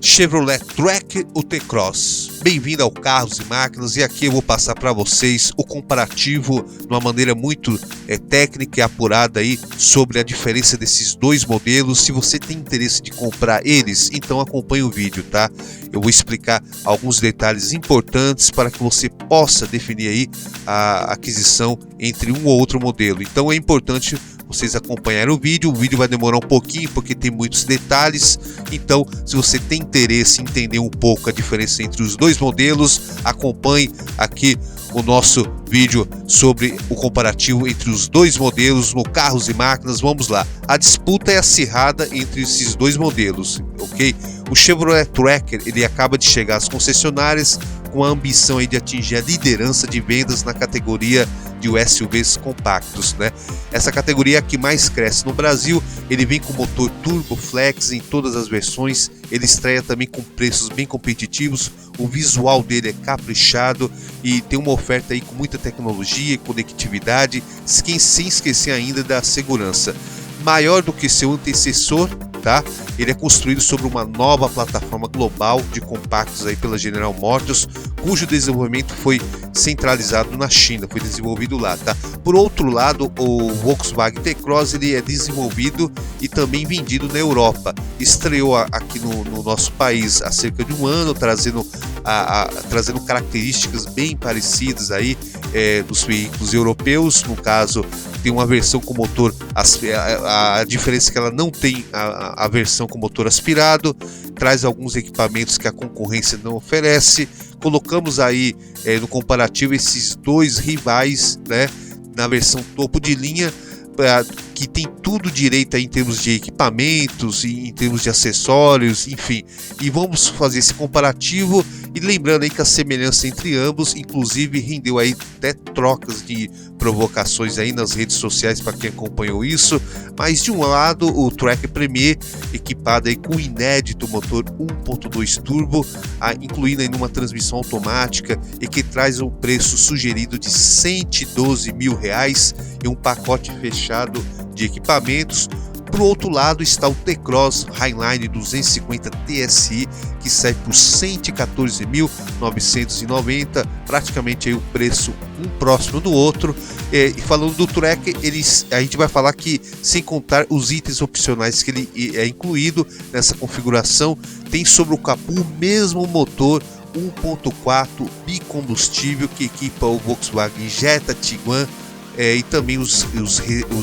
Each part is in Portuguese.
Chevrolet Tracker ou T-Cross. Bem-vindo ao Carros e Máquinas, e aqui eu vou passar para vocês o comparativo de uma maneira muito técnica e apurada aí sobre a diferença desses dois modelos. Se você tem interesse de comprar eles, então acompanhe o vídeo, tá? Eu vou explicar alguns detalhes importantes para que você possa definir aí a aquisição entre um ou outro modelo. Então é importante vocês acompanharem o vídeo vai demorar um pouquinho porque tem muitos detalhes. Então, se você tem interesse em entender um pouco a diferença entre os dois modelos, acompanhe aqui o nosso vídeo sobre o comparativo entre os dois modelos no Carros e Máquinas. Vamos lá, a disputa é acirrada entre esses dois modelos, ok? O Chevrolet Tracker, ele acaba de chegar às concessionárias com a ambição aí de atingir a liderança de vendas na categoria de SUVs compactos, né? Essa categoria é a que mais cresce no Brasil. Ele vem com motor Turbo Flex em todas as versões. Ele estreia também com preços bem competitivos. O visual dele é caprichado e tem uma oferta aí com muita tecnologia e conectividade, sem esquecer ainda da segurança. Maior do que seu antecessor, tá? Ele é construído sobre uma nova plataforma global de compactos aí pela General Motors, cujo desenvolvimento foi centralizado na China, foi desenvolvido lá, tá? Por outro lado, o Volkswagen T-Cross, ele é desenvolvido e também vendido na Europa. Estreou aqui no nosso país há cerca de um ano, trazendo características bem parecidas aí dos veículos europeus. No caso, tem uma versão com motor, a diferença é que ela não tem a versão com motor aspirado, traz alguns equipamentos que a concorrência não oferece. Colocamos aí no comparativo esses dois rivais, né, na versão topo de linha, que tem tudo direito aí em termos de equipamentos e em termos de acessórios, enfim. E vamos fazer esse comparativo, e lembrando aí que a semelhança entre ambos, inclusive, rendeu aí até trocas de provocações aí nas redes sociais para quem acompanhou isso. Mas de um lado, o Tracker Premier, equipado aí com o inédito motor 1.2 turbo, incluindo aí numa transmissão automática, e que traz um preço sugerido de R$112 mil e um pacote fechado de equipamentos. Por outro lado está o T-Cross Highline 250 TSI, que sai por R$114.990, praticamente aí o preço um próximo do outro. E falando do Tracker, a gente vai falar que, sem contar os itens opcionais que ele é incluído nessa configuração, tem sobre o capô o mesmo motor 1.4 bicombustível que equipa o Volkswagen Jetta, Tiguan, e também os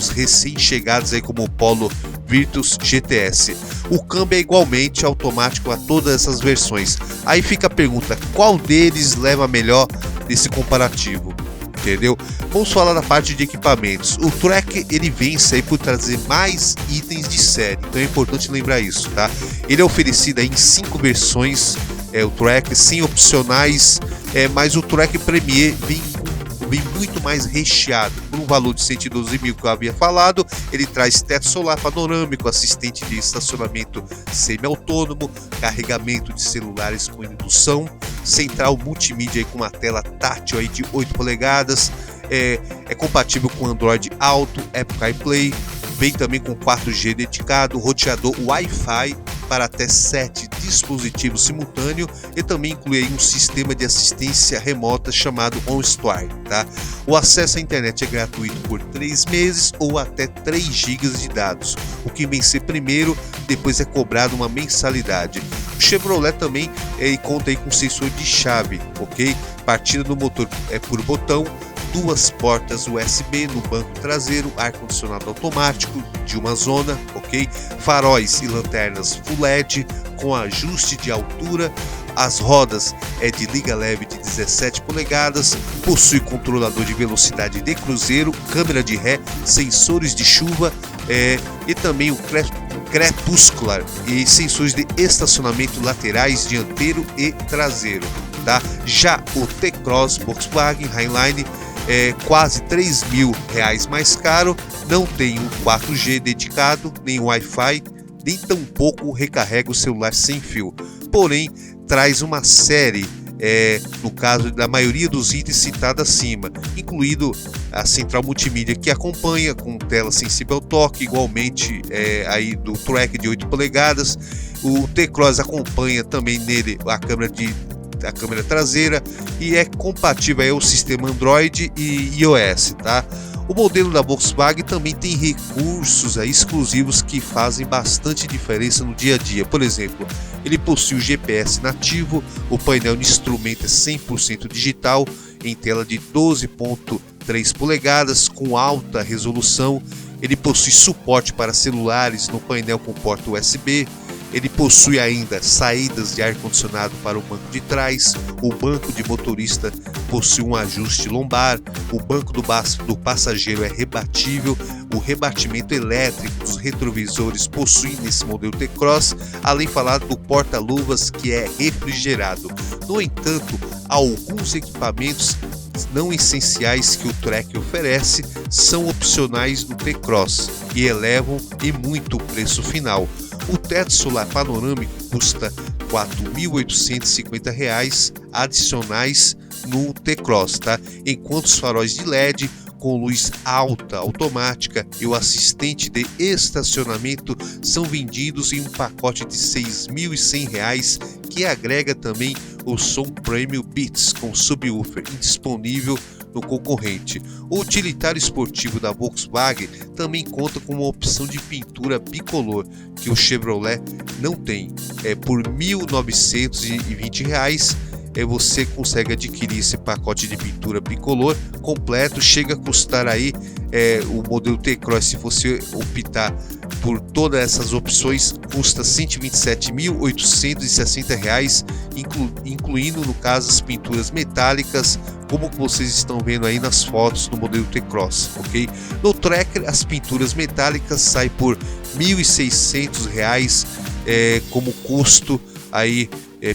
recém-chegados aí como o Polo Virtus GTS. O câmbio é igualmente automático a todas essas versões. Aí fica a pergunta, qual deles leva melhor nesse comparativo? Entendeu? Vamos falar da parte de equipamentos. O Tracker, ele vence aí por trazer mais itens de série, então é importante lembrar isso, tá? Ele é oferecido aí em 5 versões, o Tracker, sem opcionais, mas o Tracker Premier vem muito mais recheado. Por um valor de R$112 mil que eu havia falado, ele traz teto solar panorâmico, assistente de estacionamento semi-autônomo, carregamento de celulares com indução, central multimídia aí com uma tela tátil aí de 8 polegadas, é compatível com Android Auto, Apple CarPlay, vem também com 4G dedicado, roteador Wi-Fi para até 7 dispositivos simultâneos, e também inclui aí um sistema de assistência remota chamado OnStar, tá? O acesso à internet é gratuito por 3 meses ou até 3 GB de dados. O que vencer primeiro, depois é cobrado uma mensalidade. O Chevrolet também conta aí com sensor de chave, ok? Partida do motor por botão, 2 portas USB no banco traseiro, ar-condicionado automático de uma zona, ok? Faróis e lanternas Full LED com ajuste de altura. As rodas de liga leve de 17 polegadas, possui controlador de velocidade de cruzeiro, câmera de ré, sensores de chuva e também o crepuscular e sensores de estacionamento laterais, dianteiro e traseiro, tá? Já o T-Cross Volkswagen Highline quase R$3 mil mais caro, não tem um 4G dedicado, nem Wi-Fi, nem tampouco recarrega o celular sem fio, porém traz uma série no caso da maioria dos itens citados acima, incluído a central multimídia que acompanha com tela sensível ao toque, igualmente aí do track de 8 polegadas. O T-Cross acompanha também nele a câmera traseira e é compatível ao sistema Android e iOS, tá? O modelo da Volkswagen também tem recursos exclusivos que fazem bastante diferença no dia a dia. Por exemplo, ele possui o GPS nativo, o painel de instrumento é 100% digital, em tela de 12.3 polegadas com alta resolução. Ele possui suporte para celulares no painel com porta USB. Ele possui ainda saídas de ar-condicionado para o banco de trás, o banco de motorista possui um ajuste lombar, o banco do passageiro é rebatível, o rebatimento elétrico dos retrovisores possui nesse modelo T-Cross, além de falar do porta-luvas que é refrigerado. No entanto, alguns equipamentos não essenciais que o Tracker oferece são opcionais no T-Cross e elevam e muito o preço final. O teto solar panorâmico custa R$ 4.850 adicionais no T-Cross, tá? Enquanto os faróis de LED com luz alta automática e o assistente de estacionamento são vendidos em um pacote de R$ 6.100, que agrega também o som Premium Beats com subwoofer indisponível no concorrente. O utilitário esportivo da Volkswagen também conta com uma opção de pintura bicolor que o Chevrolet não tem. Por R$ 1.920 você consegue adquirir esse pacote de pintura bicolor completo. Chega a custar aí o modelo T-Cross, se você optar por todas essas opções, custa R$ 127.860, incluindo no caso as pinturas metálicas, como vocês estão vendo aí nas fotos do modelo T-Cross, ok? No Tracker as pinturas metálicas saem por R$ 1.600 como custo aí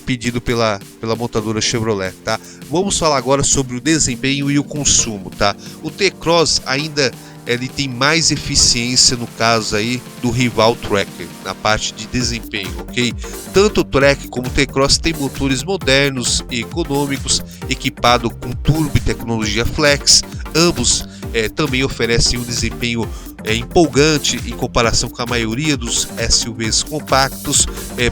pedido pela montadora Chevrolet, tá? Vamos falar agora sobre o desempenho e o consumo, tá? O T-Cross ainda ele tem mais eficiência no caso aí do rival Tracker na parte de desempenho, ok? Tanto o Tracker como o T-Cross tem motores modernos e econômicos equipados com turbo e tecnologia flex. Ambos também oferecem um desempenho empolgante em comparação com a maioria dos SUVs compactos,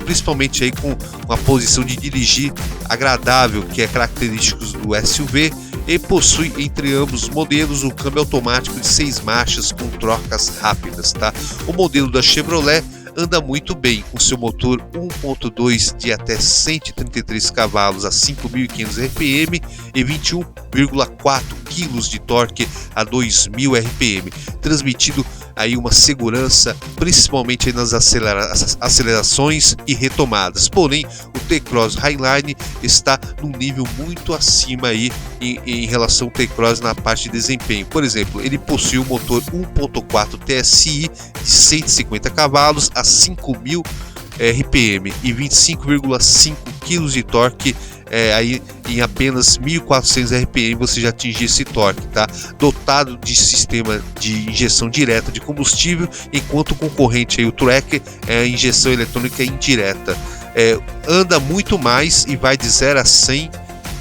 principalmente aí com uma posição de dirigir agradável que é característico do SUV, e possui entre ambos os modelos o câmbio automático de 6 marchas com trocas rápidas, tá? O modelo da Chevrolet anda muito bem com seu motor 1.2 de até 133 cavalos a 5.500 RPM e 21,4 kg de torque a 2.000 RPM, transmitindo aí uma segurança principalmente nas acelerações e retomadas. Porém, o T-Cross Highline está num nível muito acima aí em relação ao T-Cross na parte de desempenho. Por exemplo, ele possui um motor 1.4 TSI de 150 cavalos a 5.000 RPM e 25,5 kg de torque. Aí em apenas 1.400 RPM você já atingir esse torque, tá? Dotado de sistema de injeção direta de combustível, enquanto o concorrente aí, o Tracker, é a injeção eletrônica indireta. Anda muito mais e vai de 0 a 100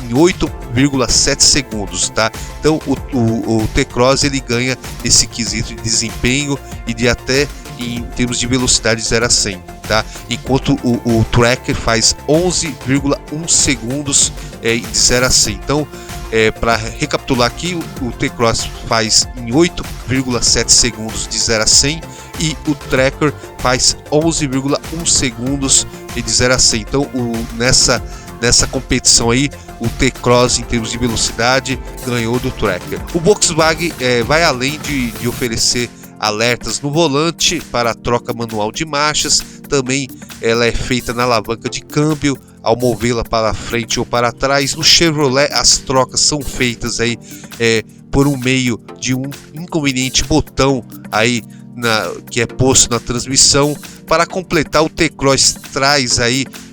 em 8,7 segundos, tá? Então o T-Cross ele ganha esse quesito de desempenho e de até em termos de velocidade de 0 a 100, tá? Enquanto o Tracker faz 11,1 segundos de 0 a 100. Então, para recapitular aqui, o T-Cross faz em 8,7 segundos de 0 a 100 e o Tracker faz 11,1 segundos de 0 a 100. Então, nessa competição aí, o T-Cross em termos de velocidade ganhou do Tracker. O Volkswagen vai além de oferecer alertas no volante para a troca manual de marchas. Também ela é feita na alavanca de câmbio ao movê-la para frente ou para trás. No Chevrolet as trocas são feitas aí por um meio de um inconveniente botão aí que é posto na transmissão. Para completar, o T-Cross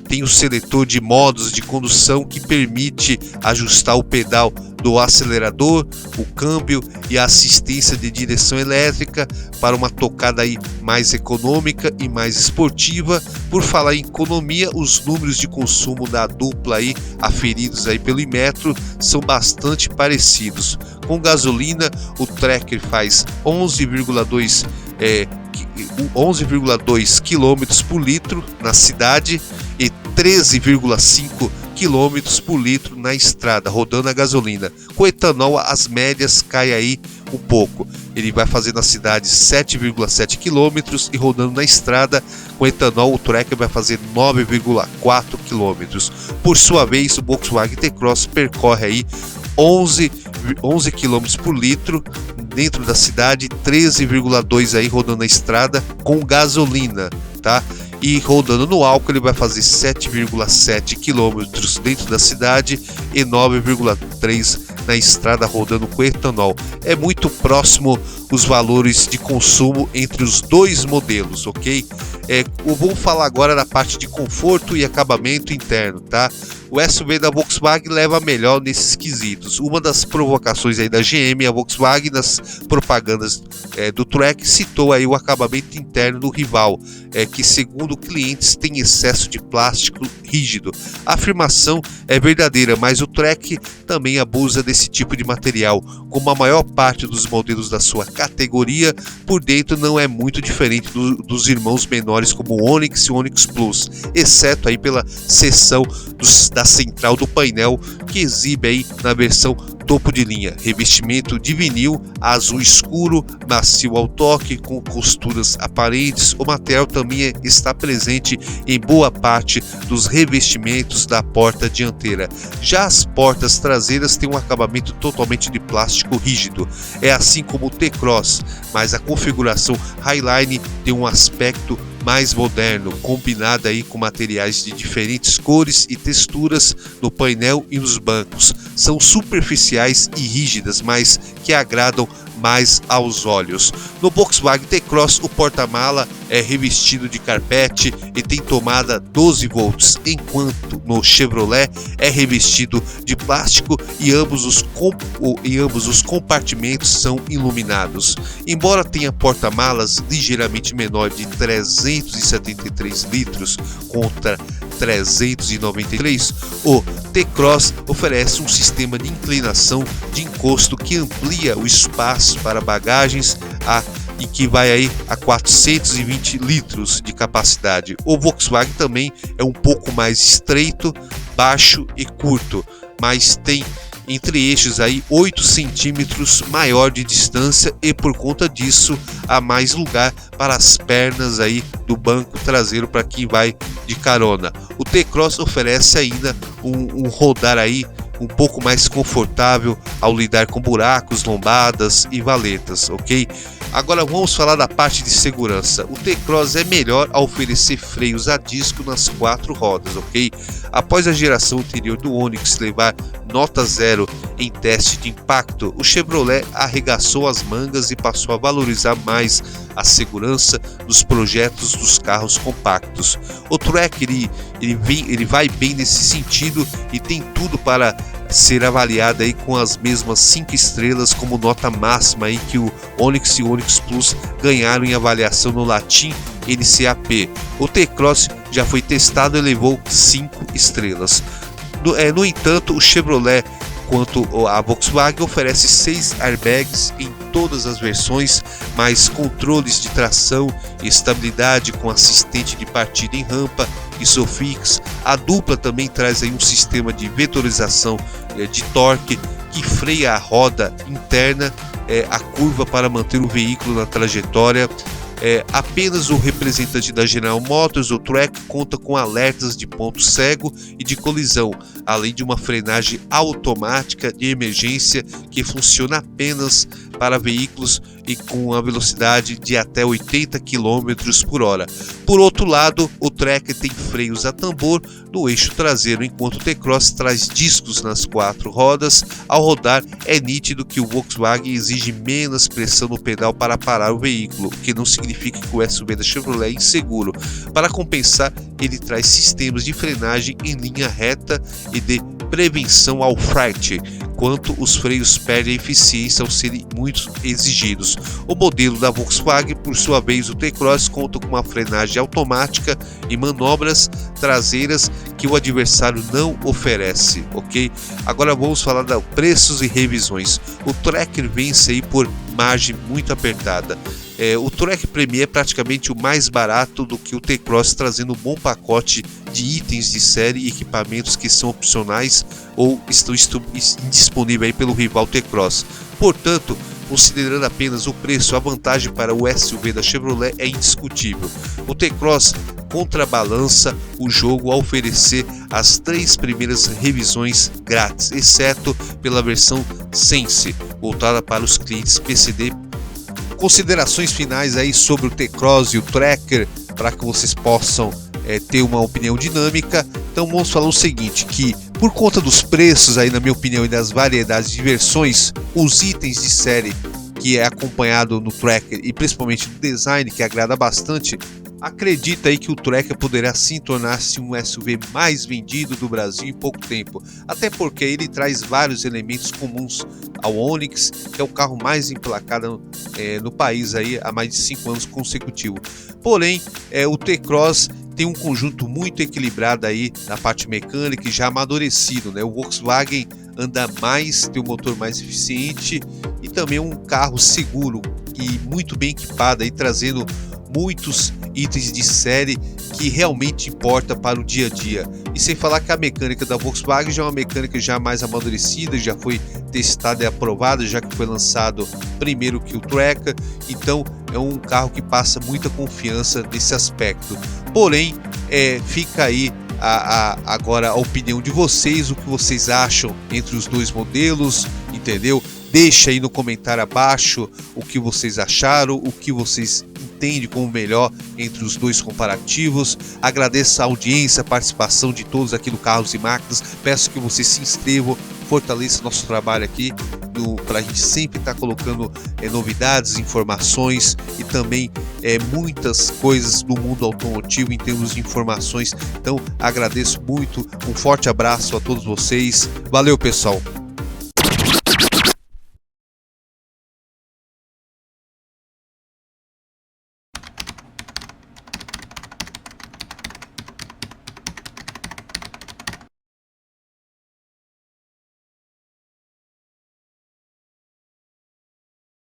tem o seletor de modos de condução que permite ajustar o pedal do acelerador, o câmbio e a assistência de direção elétrica para uma tocada aí mais econômica e mais esportiva. Por falar em economia, os números de consumo da dupla aí aferidos aí pelo Inmetro são bastante parecidos. Com gasolina, o Tracker faz 11,2 km por litro na cidade e 13,5 km por litro na estrada, rodando a gasolina. Com etanol, as médias caem aí um pouco. Ele vai fazer na cidade 7,7 km e rodando na estrada, com etanol, o Tracker vai fazer 9,4 km. Por sua vez, o Volkswagen T-Cross percorre aí 11 km por litro dentro da cidade, 13,2 aí rodando na estrada com gasolina, tá? E rodando no álcool ele vai fazer 7,7 km dentro da cidade e 9,3 na estrada rodando com etanol. É muito próximo os valores de consumo entre os dois modelos, ok? Eu vou falar agora da parte de conforto e acabamento interno, tá? O SUV da Volkswagen leva melhor nesses quesitos. Uma das provocações aí da GM, a Volkswagen, nas propagandas do Tracker, citou aí o acabamento interno do rival, que segundo clientes tem excesso de plástico rígido. A afirmação é verdadeira, mas o Tracker também abusa desse tipo de material. Como a maior parte dos modelos da sua categoria, por dentro não é muito diferente dos irmãos menores como o Onix e o Onix Plus, exceto aí pela seção da central do painel, que exibe aí na versão topo de linha, revestimento de vinil azul escuro, macio ao toque, com costuras aparentes. O material também está presente em boa parte dos revestimentos da porta dianteira. Já as portas traseiras têm um acabamento totalmente de plástico rígido, é assim como o T-Cross, mas a configuração Highline tem um aspecto mais moderno, combinado aí com materiais de diferentes cores e texturas no painel e nos bancos. São superficiais e rígidas, mas que agradam mais aos olhos. No Volkswagen T-Cross, o porta-mala é revestido de carpete e tem tomada 12 volts, enquanto no Chevrolet é revestido de plástico e ambos os compartimentos são iluminados. Embora tenha porta-malas ligeiramente menor de 373 litros contra 393, o T-Cross oferece um sistema de inclinação de encosto que amplia o espaço para bagagens e que vai aí a 420 litros de capacidade. O Volkswagen também é um pouco mais estreito, baixo e curto, mas tem entre eixos aí 8 centímetros maior de distância e por conta disso há mais lugar para as pernas aí do banco traseiro para quem vai de carona. O T-Cross oferece ainda um rodar aí um pouco mais confortável ao lidar com buracos, lombadas e valetas, ok? Agora vamos falar da parte de segurança. O T-Cross é melhor a oferecer freios a disco nas 4 rodas, ok? Após a geração anterior do Onix levar nota 0 em teste de impacto, o Chevrolet arregaçou as mangas e passou a valorizar mais a segurança dos projetos dos carros compactos. O Tracker ele vai bem nesse sentido e tem tudo para ser avaliado aí com as mesmas 5 estrelas como nota máxima aí que o Onix e o Onix Plus ganharam em avaliação no Latin NCAP. O T-Cross já foi testado e levou 5 estrelas. No entanto, o Chevrolet quanto a Volkswagen oferece 6 airbags em todas as versões, mais controles de tração e estabilidade com assistente de partida em rampa e Sofix. A dupla também traz aí um sistema de vetorização de torque que freia a roda interna, a curva para manter o veículo na trajetória. Apenas o representante da General Motors, o Tracker, conta com alertas de ponto cego e de colisão, além de uma frenagem automática de emergência que funciona apenas para veículos e com a velocidade de até 80 km por hora. Por outro lado, o Tracker tem freios a tambor no eixo traseiro, enquanto o T-Cross traz discos nas 4 rodas. Ao rodar, é nítido que o Volkswagen exige menos pressão no pedal para parar o veículo, o que não significa que o SUV da Chevrolet é inseguro. Para compensar, ele traz sistemas de frenagem em linha reta e de prevenção ao fright, quanto os freios perdem eficiência ao serem muito exigidos. O modelo da Volkswagen, por sua vez, o T-Cross, conta com uma frenagem automática e manobras traseiras que o adversário não oferece, ok? Agora vamos falar de preços e revisões. O Tracker vence aí por margem muito apertada. O Tracker Premier é praticamente o mais barato do que o T-Cross, trazendo um bom pacote de itens de série e equipamentos que são opcionais ou estão disponíveis aí pelo rival T-Cross. Portanto, considerando apenas o preço, a vantagem para o SUV da Chevrolet é indiscutível. O T-Cross contrabalança o jogo ao oferecer as 3 primeiras revisões grátis, exceto pela versão Sense, voltada para os clientes PCD. Considerações finais aí sobre o T-Cross e o Tracker, para que vocês possam ter uma opinião dinâmica. Então vamos falar o seguinte, que por conta dos preços aí, na minha opinião, e das variedades de versões, os itens de série que é acompanhado no Tracker e principalmente do design, que agrada bastante, acredita aí que o Tracker poderá sim tornar-se um SUV mais vendido do Brasil em pouco tempo, até porque ele traz vários elementos comuns ao Onix, que é o carro mais emplacado no país aí há mais de 5 anos consecutivos. Porém, o T-Cross tem um conjunto muito equilibrado aí na parte mecânica e já amadurecido, né? O Volkswagen anda mais, tem um motor mais eficiente e também um carro seguro e muito bem equipado aí, trazendo muitos itens de série que realmente importa para o dia a dia. E sem falar que a mecânica da Volkswagen já é uma mecânica já mais amadurecida, já foi testada e aprovada, já que foi lançado primeiro que o Tracker. Então é um carro que passa muita confiança nesse aspecto. Porém, fica aí agora a opinião de vocês, o que vocês acham entre os dois modelos, entendeu? Deixa aí no comentário abaixo o que vocês acharam, o que vocês entendem como melhor entre os dois comparativos. Agradeço a audiência, a participação de todos aqui do Carros e Máquinas. Peço que vocês se inscrevam, fortaleçam nosso trabalho aqui, para a gente sempre estar colocando novidades, informações e também muitas coisas do mundo automotivo em termos de informações. Então agradeço muito, um forte abraço a todos vocês. Valeu, pessoal!